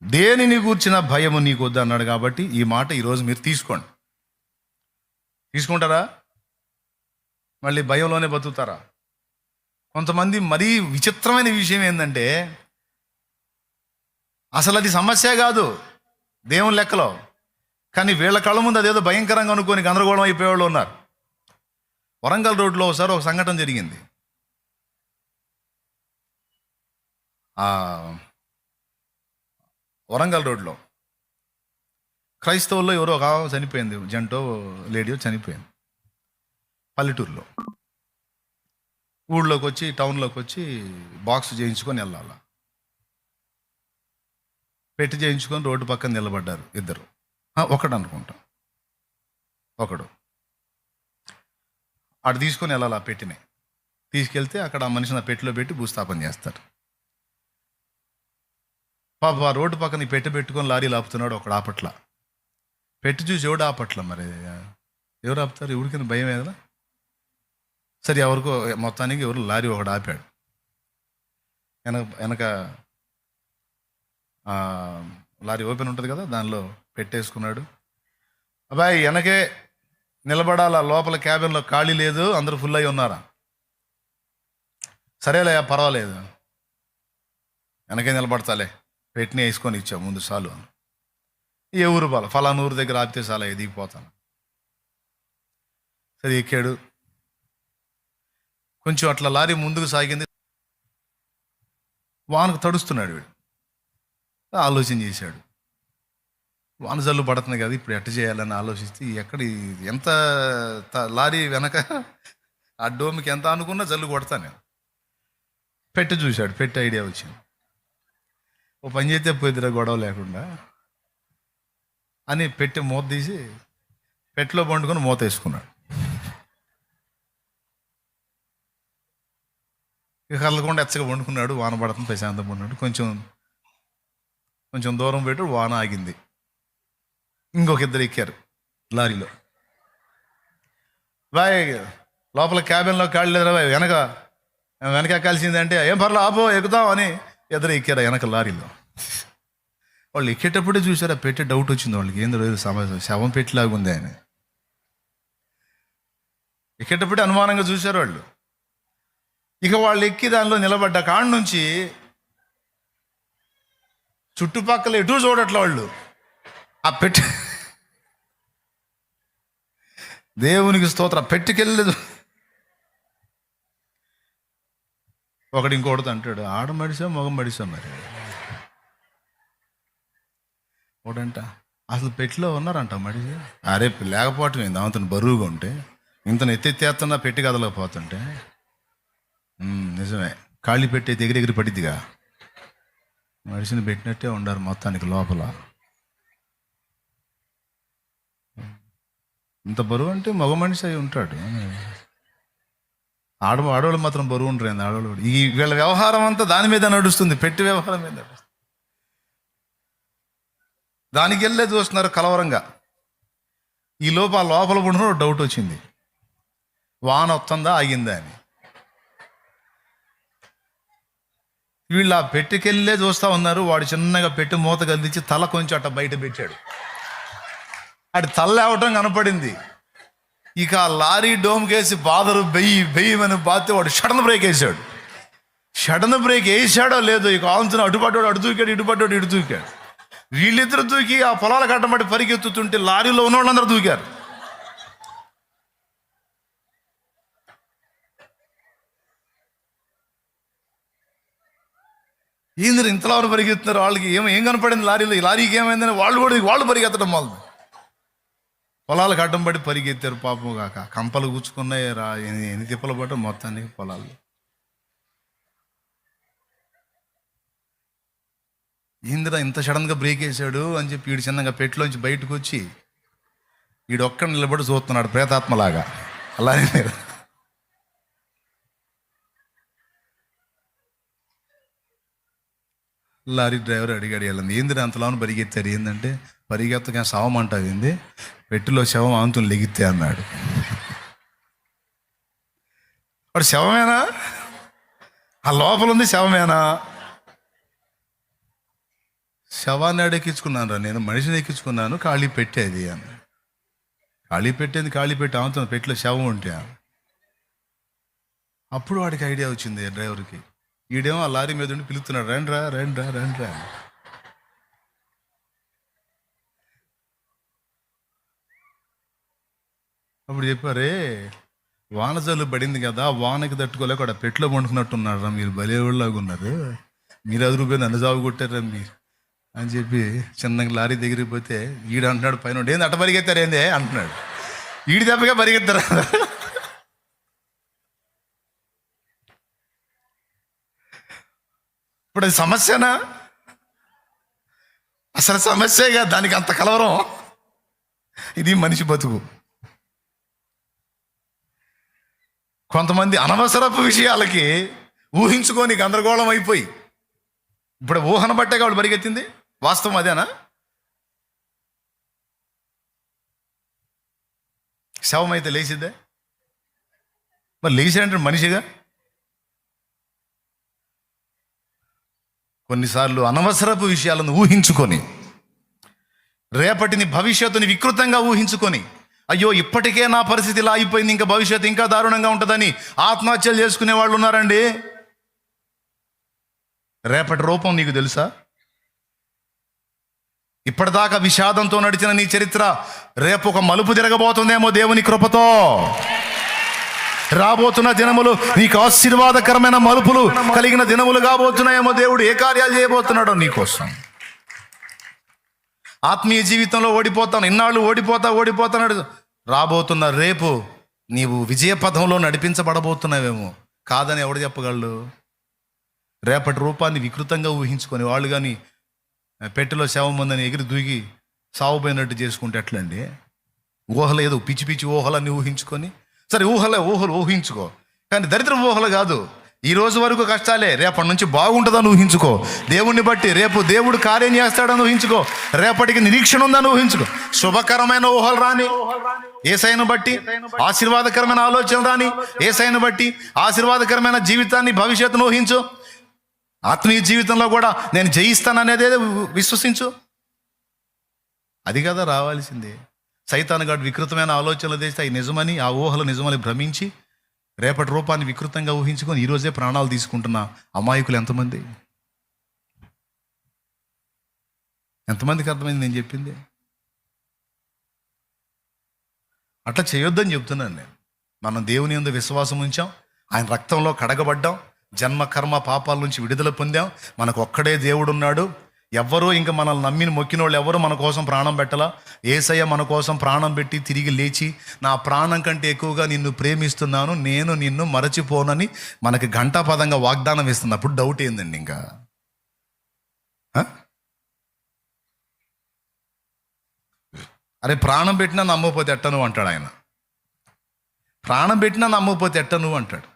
దేనిని గూర్చిన భయము నీకు వద్దు అన్నాడు. కాబట్టి ఈ మాట ఈరోజు మీరు తీసుకోండి. తీసుకుంటారా? మళ్ళీ భయంలోనే బతుకుతారా? కొంతమంది మరీ విచిత్రమైన విషయం ఏంటంటే, అసలు అది సమస్య కాదు దేవుని లెక్కలో, కానీ వీళ్ళ కళ్ళ ముందు అదేదో భయంకరంగా అనుకొని గందరగోళం అయిపోయేవాళ్ళు ఉన్నారు. వరంగల్ రోడ్లో ఒకసారి ఒక సంఘటన జరిగింది. వరంగల్ రోడ్లో క్రైస్తవుల్లో ఎవరో ఒక చనిపోయింది, జంటో లేడీయో చనిపోయింది పల్లెటూరులో. ఊళ్ళోకి వచ్చి టౌన్లోకి వచ్చి బాక్స్ చేయించుకొని వెళ్ళాల. పెట్టి చేయించుకొని రోడ్డు పక్కన నిలబడ్డారు ఇద్దరు. ఒకడు అనుకుంటా, ఒకడు అటు తీసుకొని వెళ్ళాలి. ఆ పెట్టిని తీసుకెళ్తే అక్కడ ఆ మనిషిని ఆ పెట్టిలో పెట్టి భూస్థాపన చేస్తారు. పాప ఆ రోడ్డు పక్కన పెట్టి పెట్టుకొని లారీలు ఆపుతున్నాడు. ఒకడు ఆపట్ల. పెట్టి చూసి ఎవడు ఆపట్ల. మరి ఎవరు ఆపుతారు? ఎవరికైనా భయం ఏదా? సరే ఎవరికో మొత్తానికి ఎవరు లారీ ఒకడు ఆపాడు. వెనక లారీ ఓపెన్ ఉంటుంది కదా, దానిలో పెట్టేసుకున్నాడు. అబ్బాయి వెనకే నిలబడాలా, లోపల క్యాబిన్లో ఖాళీ లేదు, అందరూ ఫుల్ అయి ఉన్నారా? సరేలే పర్వాలేదు, వెనకే నిలబడతాలే, పెట్టిని వేసుకొని ఇచ్చావు ముందు చాలు అని. ఏ ఊరు బాల ఫలానా ఊరు దగ్గర ఆపితే చాలా దిగిపోతాను. సరే ఎక్కాడు. కొంచెం అట్లా లారీ ముందుకు సాగింది. వానకు తడుస్తున్నాడు వీడు. ఆలోచన చేశాడు, వాన జల్లు పడుతుంది కదా, ఇప్పుడు ఎట్ట చేయాలని ఆలోచిస్తే ఎక్కడ ఎంత లారీ వెనక ఆ డోమ్కి ఎంత అనుకున్నా జల్లు కొడతాను. పెట్టి చూశాడు, పెట్టి ఐడియా వచ్చింది. ఓ పని చేస్తే పోయిద్దిరా గొడవ లేకుండా అని పెట్టి మూత తీసి పెట్టిలో పండుకొని మూత వేసుకున్నాడు. ఇక కదలకుండా ఎచ్చగా వండుకున్నాడు. వాన పడుతుంది, ప్రశాంతం పడినాడు. కొంచెం దూరం పెట్టి వాన ఆగింది. ఇంకొక ఇద్దరు ఎక్కారు లారీలో. బాయ్ లోపల క్యాబిన్లో ఖాళీ లేదురా బాయ్, వెనక ఎక్కాల్సిందంటే ఏం పర్లేదు ఆపో ఎక్కుతాం అని ఇద్దరు ఎక్కారు వెనక లారీలో. వాళ్ళు ఎక్కేటప్పుడే చూసారా పెట్టే డౌట్ వచ్చింది వాళ్ళకి, ఏందో సమస్య శవం పెట్టిలాగా ఉంది అని. ఎక్కేటప్పుడే అనుమానంగా చూశారు వాళ్ళు. ఇక వాళ్ళు ఎక్కి దానిలో నిలబడ్డ కాడ నుంచి చుట్టుపక్కల ఎటు చూడట్ల వాళ్ళు. ఆ పెట్టి దేవునికి స్తోత్రం, పెట్టికెళ్ళలేదు. ఒకటి ఇంకోటితో అంటాడు, ఆడ మడిసా మగం మడిసా. మరి ఒకటంట అసలు పెట్టిలో ఉన్నారంట మడిసి. అరే లేకపోవటం ఏంది, అతను బరువుగా ఉంటే ఇంతను ఎత్తెత్తేస్తున్నా పెట్టి కదలకపోతుంటే. నిజమే, ఖాళీ పెట్టి ఎగిరెగిరి పడిద్దిగా. మనిషిని పెట్టినట్టే ఉండారు మొత్తానికి లోపల. ఇంత బరువు అంటే మగ మనిషి అయి ఉంటాడు. ఆడవాళ్ళు మాత్రం బరువు ఉంటారు. ఆడవాళ్ళు ఈ వీళ్ళ వ్యవహారం అంతా దాని మీద నడుస్తుంది, పెట్టి వ్యవహారం మీద నడుస్తుంది. దానికి వెళ్ళే చూస్తున్నారు కలవరంగా. ఈ లోపల పడిన డౌట్ వచ్చింది, వాన వస్తుందా ఆగిందా అని. వీళ్ళు ఆ పెట్టికెళ్ళే చూస్తూ ఉన్నారు. వాడు చిన్నగా పెట్టి మూత కదిలించి తల కొంచెం అట్ట బయట పెట్టాడు. అటు తల లేవటం కనపడింది. ఇక ఆ లారీ డోమ్కేసి బాదరు బెయ్యమని బాతే వాడు సడన్ బ్రేక్ వేసాడు. సడన్ బ్రేక్ వేసాడో లేదో, ఇక ఆంచున అటుపడ్డాడు అటు దూకాడు, ఇటుపడ్డాడు ఇటు దూకాడు. వీళ్ళిద్దరు దూకి ఆ పొలాల కట్టబట్టి పరిగెత్తుతుంటే లారీలో ఉన్న వాళ్ళందరూ దూకారు. ఏంది ఇంతలో పరిగెత్తున్నారు? వాళ్ళకి ఏం కనపడింది లారీలో? ఈ లారీకి ఏమైందని వాళ్ళు పరిగెత్తడం వాళ్ళు. పొలాలకు అడ్డం పడి పరిగెత్తారు. పాపం కాక కంపలు కూర్చుకున్నాయి. ఎన్ని తిప్పలు పడ్డ మొత్తానికి పొలాలు. ఏందిరా ఇంత సడన్గా బ్రేక్ వేసాడు అని చెప్పి వీడు చిన్నగా పెట్టిలోంచి బయటకు వచ్చి వీడు ఒక్కడ నిలబడి చూస్తున్నాడు ప్రేతాత్మలాగా. అలానే లారీ డ్రైవర్ అడిగాడు వెళ్ళండి, ఏందిరా అంతలోనూ పరిగెత్తారు? ఏంటంటే పరిగెత్తగా శవం అంటావు ఏంది, పెట్టిలో శవం ఆంతుని లెగితే అన్నాడు. వాడు శవమేనా? ఆ లోపల ఉంది శవమేనా? శవాన్ని ఎక్కించుకున్నాను రా, నేను మనిషిని ఎక్కించుకున్నాను, ఖాళీ పెట్టేది అని. ఖాళీ పెట్టేది ఖాళీ పెట్టి ఆమెతో పెట్టిలో శవం ఉంటే. అప్పుడు వాడికి ఐడియా వచ్చింది డ్రైవర్కి. ఈడేమో ఆ లారీ మీద ఉండి పిలుస్తున్నాడు, రండి రా రండి రా రండి రా. అప్పుడు చెప్పారే, వాన జల్లు పడింది కదా, వానకి తట్టుకోలేక అక్కడ పెట్టులో పండుకున్నట్టున్నారా, మీరు బలేవాళ్ళలాగా ఉన్నారు, మీరు 10 రూపాయలు నన్ను జాబు కొట్టారా మీరు అని చెప్పి చిన్నగా లారీ దగ్గరికి పోతే ఈడు అంటున్నాడు పైన, ఏంది అట్ట పరిగెత్తారు ఏందే అంటున్నాడు. ఈడి దెబ్బగా పరిగెత్తారా. ఇప్పుడు అది సమస్యనా? అసలు సమస్యగా దానికి అంత కలవరం. ఇది మనిషి బతుకు. కొంతమంది అనవసరపు విషయాలకి ఊహించుకొని గందరగోళం అయిపోయి, ఇప్పుడు ఊహన బట్టే వాళ్ళు పరిగెత్తింది. వాస్తవం అదేనా? శవం అయితే లేచిద్దే, మరి లేచాడంటే మనిషిగా. కొన్నిసార్లు అనవసరపు విషయాలను ఊహించుకొని, రేపటిని భవిష్యత్తుని వికృతంగా ఊహించుకొని, అయ్యో ఇప్పటికే నా పరిస్థితి ఇలా అయిపోయింది, ఇంకా భవిష్యత్తు ఇంకా దారుణంగా ఉంటుందని ఆత్మహత్యలు చేసుకునే వాళ్ళు ఉన్నారండి. రేపటి రూపం నీకు తెలుసా? ఇప్పటిదాకా విషాదంతో నడిచిన నీ చరిత్ర రేపు ఒక మలుపు తిరగబోతుందేమో దేవుని కృపతో. రాబోతున్న దినములు నీకు ఆశీర్వాదకరమైన మలుపులు కలిగిన దినములు కాబోతున్నాయేమో. దేవుడు ఏ కార్యాలు చేయబోతున్నాడో నీకోసం. ఆత్మీయ జీవితంలో ఓడిపోతాను, ఇన్నాళ్ళు ఓడిపోతాడు. రాబోతున్న రేపు నీవు విజయ పథంలో నడిపించబడబోతున్నావేమో. కాదని ఎవడు చెప్పగలడు? రేపటి రూపాన్ని వికృతంగా ఊహించుకొని వాళ్ళు కానీ పెట్టెలో శవం ఉందని ఎగిరి దూకి సావుపోయినట్టు చేసుకుంటే ఎట్లండి? ఊహలు ఏదో పిచ్చి పిచ్చి ఊహలన్నీ ఊహించుకొని, సరే ఊహలు ఊహించుకో, కానీ దరిద్ర ఊహలు కాదు. ఈ రోజు వరకు కష్టాలే, రేపటి నుంచి బాగుంటుందని ఊహించుకో. దేవుణ్ణి బట్టి రేపు దేవుడు కార్యం చేస్తాడని ఊహించుకో. రేపటికి నిరీక్షణ ఉందని ఊహించుకో. శుభకరమైన ఊహలు రాని, యేసయ్యను బట్టి ఆశీర్వాదకరమైన ఆలోచనలు రాని, యేసయ్యను బట్టి ఆశీర్వాదకరమైన జీవితాన్ని భవిష్యత్తును ఊహించు. ఆత్మీయ జీవితంలో కూడా నేను జయిస్తాననేదే విశ్వసించు. అది కదా రావాల్సిందే. సైతాను గాడు వికృతమైన ఆలోచనలు తెస్తే అవి నిజమని, ఆ ఊహలు నిజమని భ్రమించి రేపటి రూపాన్ని వికృతంగా ఊహించుకొని ఈరోజే ప్రాణాలు తీసుకుంటున్న అమాయకులు ఎంతమందికి అర్థమైంది నేను చెప్పింది? అట్లా చేయొద్దని చెప్తున్నాను నేను. మనం దేవుని యందు విశ్వాసం ఉంచాం, ఆయన రక్తంలో కడగబడ్డాం, జన్మ కర్మ పాపాల నుంచి విడుదల పొందాం. మనకు ఒక్కడే దేవుడు ఉన్నాడు. ఎవ్వరూ ఇంకా మనల్ని నమ్మిని మొక్కిన వాళ్ళు ఎవరు మన కోసం ప్రాణం పెట్టలా. యేసయ్య మన కోసం ప్రాణం పెట్టి తిరిగి లేచి, నా ప్రాణం కంటే ఎక్కువగా నిన్ను ప్రేమిస్తున్నాను, నేను నిన్ను మరచిపోనని మనకి ఘంటాపదంగా వాగ్దానం ఇస్తుంది. అప్పుడు డౌట్ ఏందండి ఇంకా? అరే ప్రాణం పెట్టినా నమ్మకపోతే ఎట్ట నువ్వు అంటాడు ఆయన. ప్రాణం పెట్టినా నమ్మకపోతే ఎట్ట నువ్వు అంటాడు.